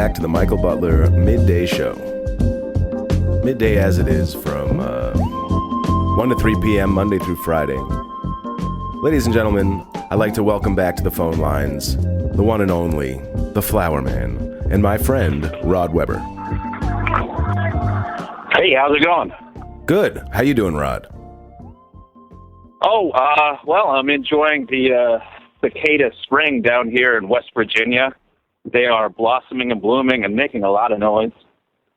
back to the Michael Butler Midday Show. Midday as it is from 1 to 3 p.m. Monday through Friday. Ladies and gentlemen, I'd like to welcome back to the phone lines the one and only, the Flower Man, and my friend, Rod Weber. Hey, how's it going? Good. How you doing, Rod? Well, I'm enjoying the cicada spring down here in West Virginia. They are blossoming and blooming and making a lot of noise.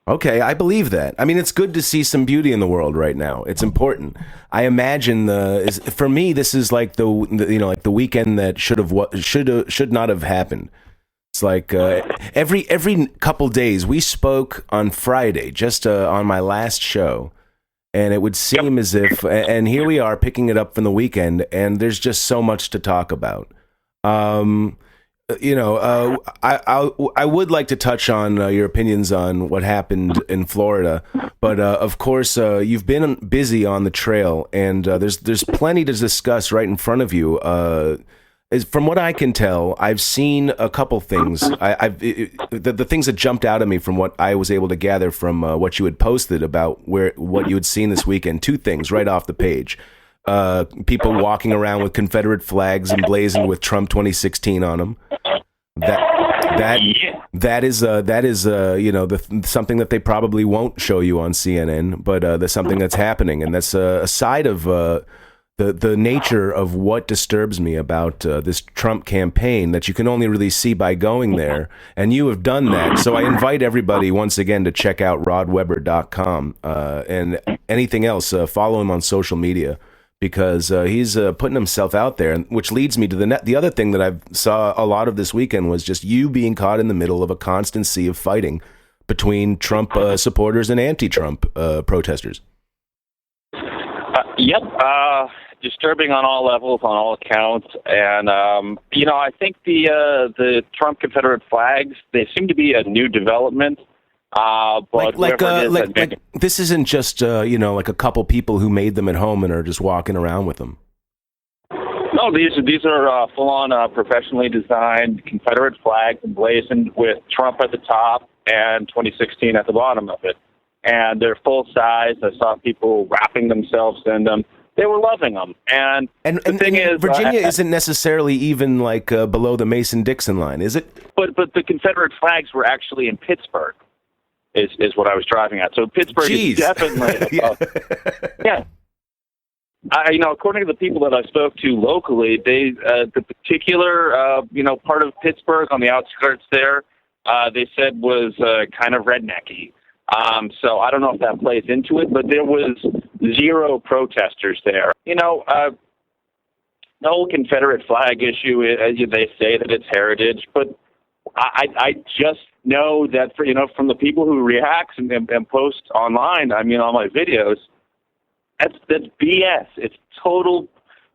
Okay, I believe that. I mean, it's good to see some beauty in the world right now. It's important. I imagine for me, this is like the weekend that should not have happened. It's like every couple days. We spoke on Friday, just on my last show, and it would seem as if, and here we are picking it up from the weekend, and there's just so much to talk about. I would like to touch on your opinions on what happened in Florida, but of course you've been busy on the trail, and there's plenty to discuss right in front of you. From what I can tell, I've seen a couple things. The things that jumped out at me from what I was able to gather from what you had posted about what you had seen this weekend. Two things right off the page. People walking around with Confederate flags emblazoned with Trump 2016 on them. That is something that they probably won't show you on CNN, but there's something that's happening, and that's a side of the nature of what disturbs me about this Trump campaign that you can only really see by going there, and you have done that. So I invite everybody once again to check out rodweber.com and anything else. Follow him on social media, because he's putting himself out there, which leads me to the other thing that I saw a lot of this weekend was just you being caught in the middle of a constant sea of fighting between Trump supporters and anti-Trump protesters. Yep. Disturbing on all levels, on all accounts. And, I think the Trump Confederate flags, they seem to be a new development. But this isn't just like a couple people who made them at home and are just walking around with them. No, these are full-on professionally designed Confederate flags emblazoned with Trump at the top and 2016 at the bottom of it, and they're full size. I saw people wrapping themselves in them. They were loving them, and the thing is, Virginia isn't necessarily even like below the Mason-Dixon line, is it? But the Confederate flags were actually in Pittsburgh. Is what I was driving at. So Pittsburgh is definitely, yeah. According to the people that I spoke to locally, the particular, part of Pittsburgh on the outskirts there, they said was kind of rednecky. So I don't know if that plays into it, but there was zero protesters there. The whole Confederate flag issue, they say that it's heritage, but I just know that from the people who react and post online, on my videos, that's BS. It's total.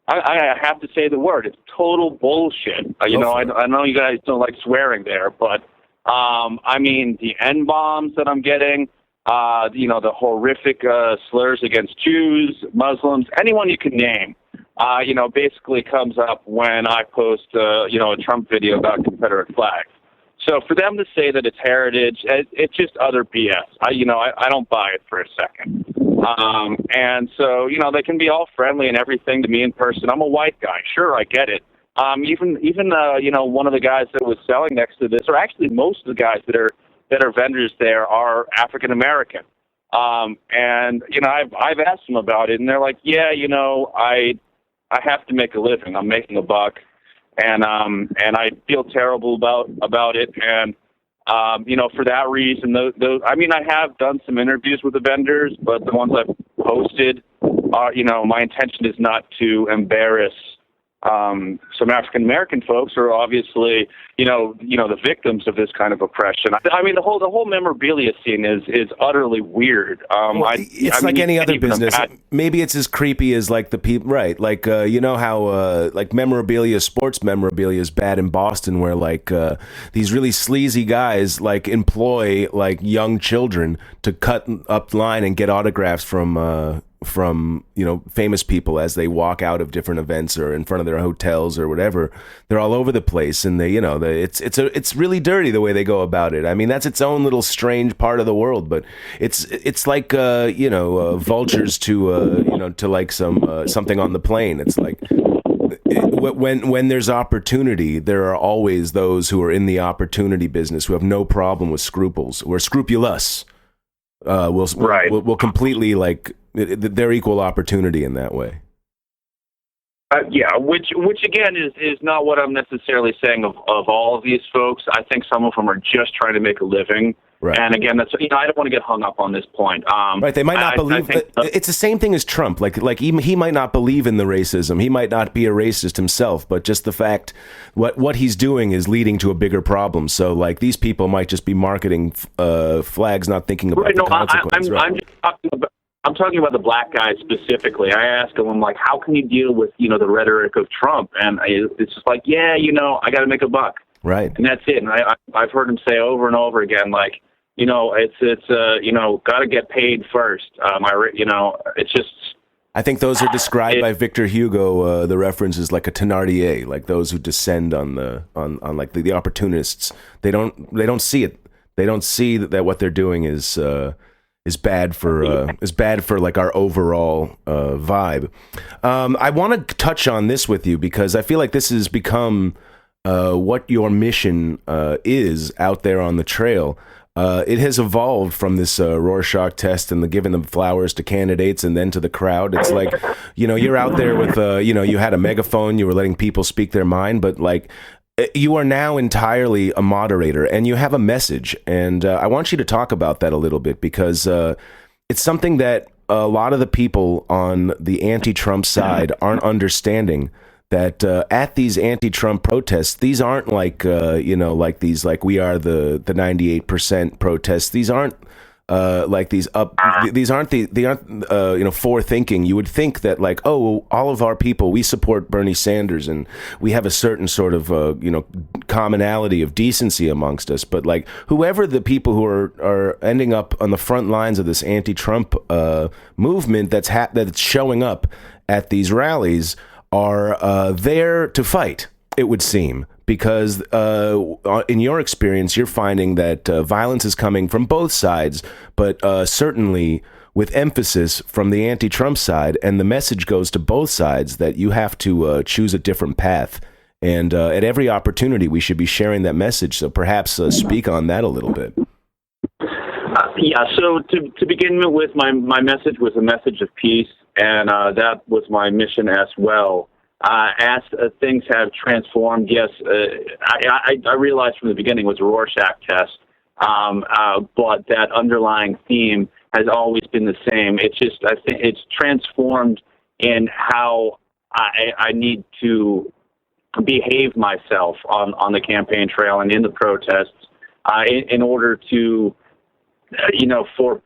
I have to say the word. It's total bullshit. I know you guys don't like swearing there, but the N-bombs that I'm getting, the horrific slurs against Jews, Muslims, anyone you can name, basically comes up when I post a Trump video about Confederate flags. So for them to say that it's heritage, it's just utter BS. I don't buy it for a second. And so, they can be all friendly and everything to me in person. I'm a white guy. Sure, I get it. Even one of the guys that was selling next to this, or actually most of the guys that are vendors there are African American. And I've asked them about it, and they're like, yeah, I have to make a living. I'm making a buck. And I feel terrible about it. And, for that reason, I have done some interviews with the vendors, but the ones I've posted are, my intention is not to embarrass some African American folks who are obviously, the victims of this kind of oppression. The whole memorabilia scene is utterly weird. It's like any other business. Maybe it's as creepy as like the people, right? Like how like memorabilia, sports memorabilia is bad in Boston, where like these really sleazy guys like employ like young children to cut up line and get autographs from famous people as they walk out of different events or in front of their hotels or whatever. They're all over the place, and they it's really dirty the way they go about it. I mean, that's its own little strange part of the world, but it's like vultures to like something on the plane. It's like when there's opportunity, there are always those who are in the opportunity business who have no problem with scruples. We're scrupulous. Will completely like they're equal opportunity in that way. Which again is not what I'm necessarily saying of all of these folks. I think some of them are just trying to make a living. Right. And again, that's I don't want to get hung up on this point. Right, they might not believe. It's the same thing as Trump. Like he might not believe in the racism. He might not be a racist himself, but just the fact what he's doing is leading to a bigger problem. So like these people might just be marketing flags, not thinking about the consequences. I'm talking about the black guys specifically. I asked him, I'm like, how can you deal with the rhetoric of Trump? And it's just like, I got to make a buck. Right. And that's it. And I've heard him say over and over again, like, it's got to get paid first. It's just. I think those are described by Victor Hugo. The reference is like a Thénardier, like those who descend on like the opportunists. They don't see it. They don't see that what they're doing is bad for like our overall vibe. I want to touch on this with you because I feel like this has become what your mission is out there on the trail. It has evolved from this Rorschach test and the giving them flowers to candidates and then to the crowd. It's like, you're out there with, you had a megaphone, you were letting people speak their mind, but like you are now entirely a moderator and you have a message. And I want you to talk about that a little bit because it's something that a lot of the people on the anti-Trump side aren't understanding. That at these anti-Trump protests, these aren't like like these like we are the 98% protests. These aren't like these aren't forethinking. You would think that like all of our people, we support Bernie Sanders and we have a certain sort of commonality of decency amongst us. But like whoever the people who are ending up on the front lines of this anti-Trump movement that's showing up at these rallies are there to fight, it would seem, because in your experience, you're finding that violence is coming from both sides, but certainly with emphasis from the anti-Trump side, and the message goes to both sides that you have to choose a different path. And at every opportunity, we should be sharing that message. So perhaps speak on that a little bit. So to begin with, my message was a message of peace, and that was my mission as well. As things have transformed, yes, I realized from the beginning it was a Rorschach test, but that underlying theme has always been the same. It's just, I think it's transformed in how I need to behave myself on the campaign trail and in the protests in order to for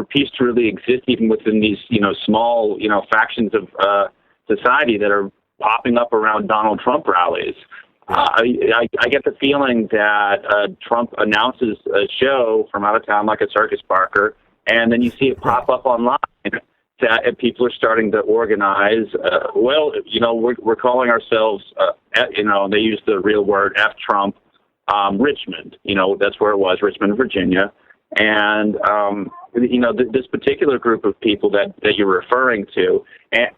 peace to really exist, even within these, small, factions of society that are popping up around Donald Trump rallies. I get the feeling that Trump announces a show from out of town, like a circus barker, and then you see it pop up online that people are starting to organize. We're calling ourselves, they use the real word, F Trump, Richmond. That's where it was, Richmond, Virginia. And, this particular group of people that you're referring to, and,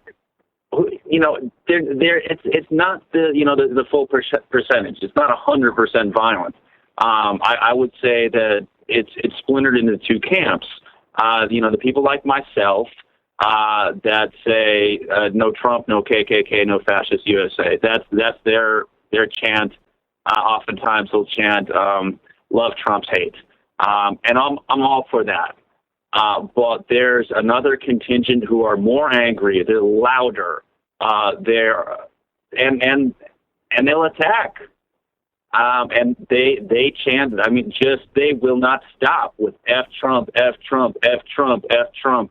it's not the full percentage. It's not 100% violent. I would say that it's splintered into two camps. The people like myself, that say, no Trump, no KKK, no fascist USA. That's their chant. Oftentimes they'll chant, love Trump's hate. And I'm all for that. But there's another contingent who are more angry. They're louder. And they'll attack. And they chant. They will not stop with F Trump, F Trump, F Trump, F Trump.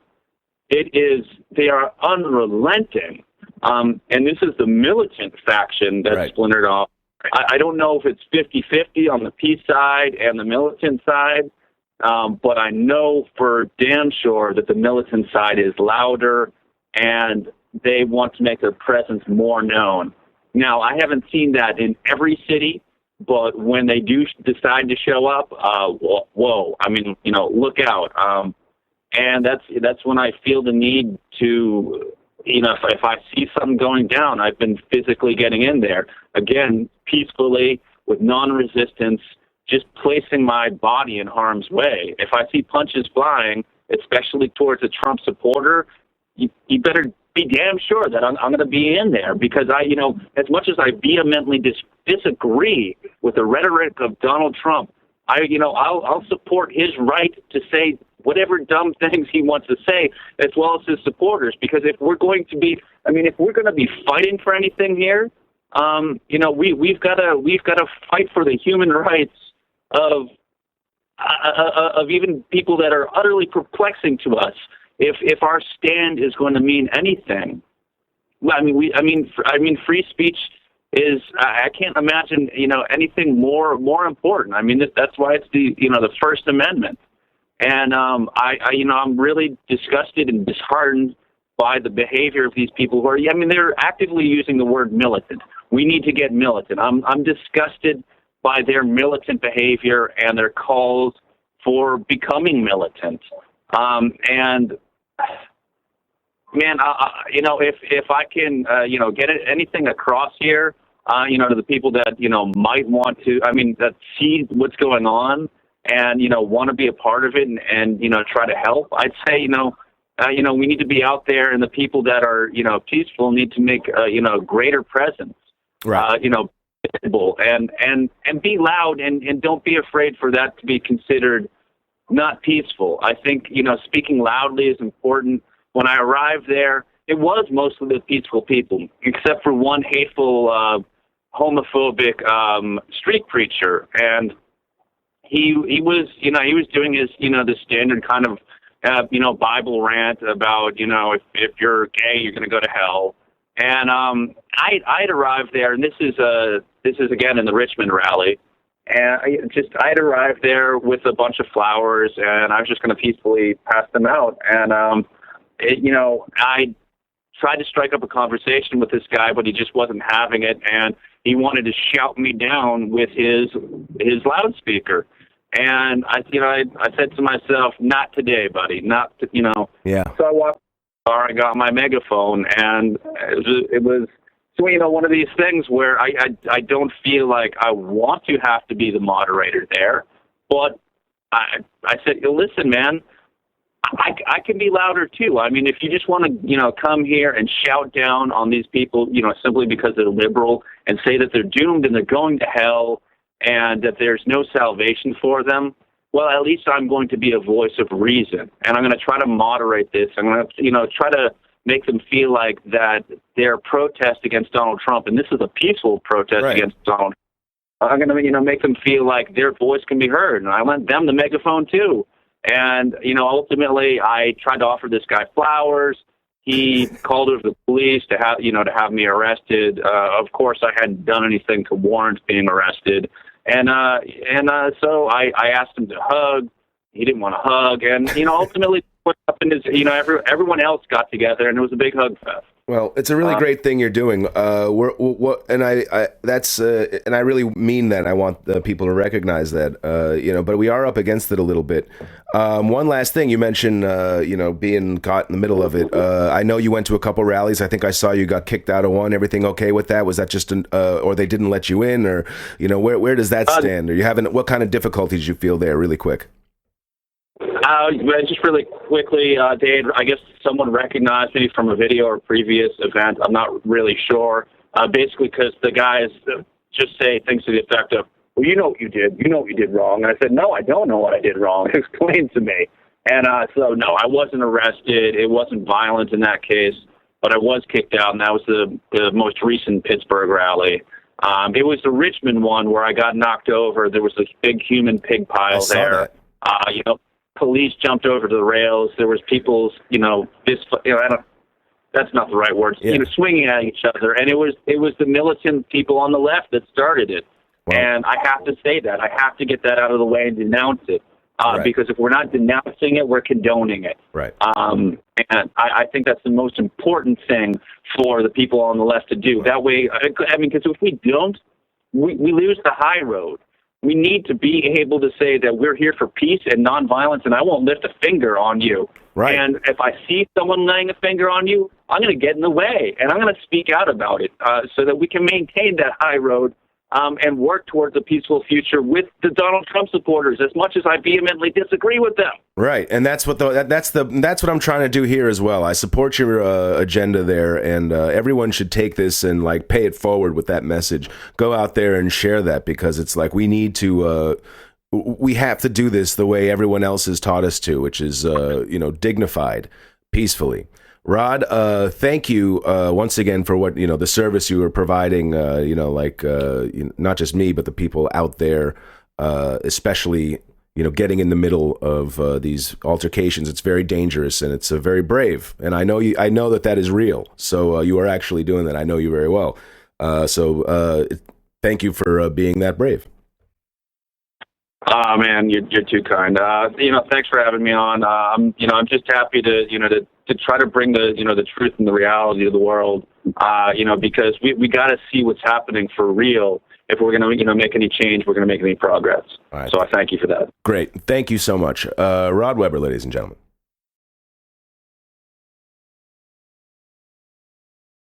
They are unrelenting. And this is the militant faction that's splintered off. I don't know if it's 50-50 on the peace side and the militant side, but I know for damn sure that the militant side is louder and they want to make their presence more known. Now, I haven't seen that in every city, but when they do decide to show up, whoa! I mean, look out. And that's when I feel the need to, if I see something going down, I've been physically getting in there again, peacefully with non-resistance, just placing my body in harm's way. If I see punches flying, especially towards a Trump supporter, you better be damn sure that I'm going to be in there, because as much as I vehemently disagree with the rhetoric of Donald Trump, I'll support his right to say whatever dumb things he wants to say, as well as his supporters. Because if we're going to be fighting for anything here, we've got to fight for the human rights of even people that are utterly perplexing to us. If our stand is going to mean anything, free speech is. I can't imagine anything more important. I mean, that's why it's the First Amendment. And I'm really disgusted and disheartened by the behavior of these people who are. They're actively using the word militant. We need to get militant. I'm disgusted by their militant behavior and their calls for becoming militant. And man, if I can, get anything across here, to the people that might want to, that see what's going on and want to be a part of it and try to help, I'd say we need to be out there, and the people that are peaceful need to make a greater presence, right? Visible and be loud, and don't be afraid for that to be considered not peaceful. I think speaking loudly is important. When I arrived there, it was mostly the peaceful people, except for one hateful, homophobic street preacher, and he was doing his the standard kind of Bible rant about if you're gay you're going to go to hell. And I'd arrived there, and this is again in the Richmond rally, and I'd arrived there with a bunch of flowers, and I was just going to peacefully pass them out. And I tried to strike up a conversation with this guy, but he just wasn't having it, and he wanted to shout me down with his loudspeaker. And I said to myself, not today, buddy, not Yeah. So I walked in the car, I got my megaphone, and it was one of these things where I don't feel like I want to have to be the moderator there, but I said, listen, man, I can be louder too. If you just want to, come here and shout down on these people, simply because they're liberal, and say that they're doomed and they're going to hell and that there's no salvation for them, well, at least I'm going to be a voice of reason, and I'm going to try to moderate this. I'm going to, try to make them feel like that their protest against Donald Trump, and this is a peaceful protest against Donald Trump, I'm going to, make them feel like their voice can be heard, and I lent them the megaphone too. And, ultimately I tried to offer this guy flowers. He called over the police to have me arrested. Of course, I hadn't done anything to warrant being arrested. And so I asked him to hug. He didn't want to hug. And, ultimately what happened is, everyone else got together, and it was a big hug fest. Well, it's a really great thing you're doing. And I really mean that. I want the people to recognize that. But we are up against it a little bit. One last thing, you mentioned, being caught in the middle of it. I know you went to a couple rallies. I think I saw you got kicked out of one. Everything okay with that? Was that just or they didn't let you in, or where does that stand? Are you having what kind of difficulties you feel there? Really quick. Just really quickly, Dave, I guess someone recognized me from a video or previous event. I'm not really sure. Basically, because the guys just say things to the effect of, well, you know what you did. You know what you did wrong. And I said, no, I don't know what I did wrong. Explain to me. And so, no, I wasn't arrested. It wasn't violent in that case, but I was kicked out, and that was the most recent Pittsburgh rally. It was the Richmond one where I got knocked over. There was this big human pig pile there. Police jumped over the rails. There was people, that's not the right word, swinging at each other. And it was the militant people on the left that started it. Wow. And I have to say that. I have to get that out of the way and denounce it. Because if we're not denouncing it, we're condoning it. Right. And I think that's the most important thing for the people on the left to do. That way, because if we don't, we lose the high road. We need to be able to say that we're here for peace and nonviolence, and I won't lift a finger on you. Right. And if I see someone laying a finger on you, I'm going to get in the way, and I'm going to speak out about it so that we can maintain that high road and work towards a peaceful future with the Donald Trump supporters, as much as I vehemently disagree with them. Right, and that's what that's what I'm trying to do here as well. I support your agenda there, and everyone should take this and like pay it forward with that message. Go out there and share that, because it's like we need to. We have to do this the way everyone else has taught us to, which is dignified, peacefully. Rod, thank you once again for what the service you were providing. Not just me, but the people out there, especially getting in the middle of these altercations. It's very dangerous, and it's very brave. And I know that is real. So you are actually doing that. I know you very well. So thank you for being that brave. Oh man, you're too kind. Thanks for having me on. I'm just happy to try to bring the truth and the reality to the world. Because we got to see what's happening for real. If we're going to make any change, we're going to make any progress. All right. So I thank you for that. Great. Thank you so much. Rod Weber, ladies and gentlemen.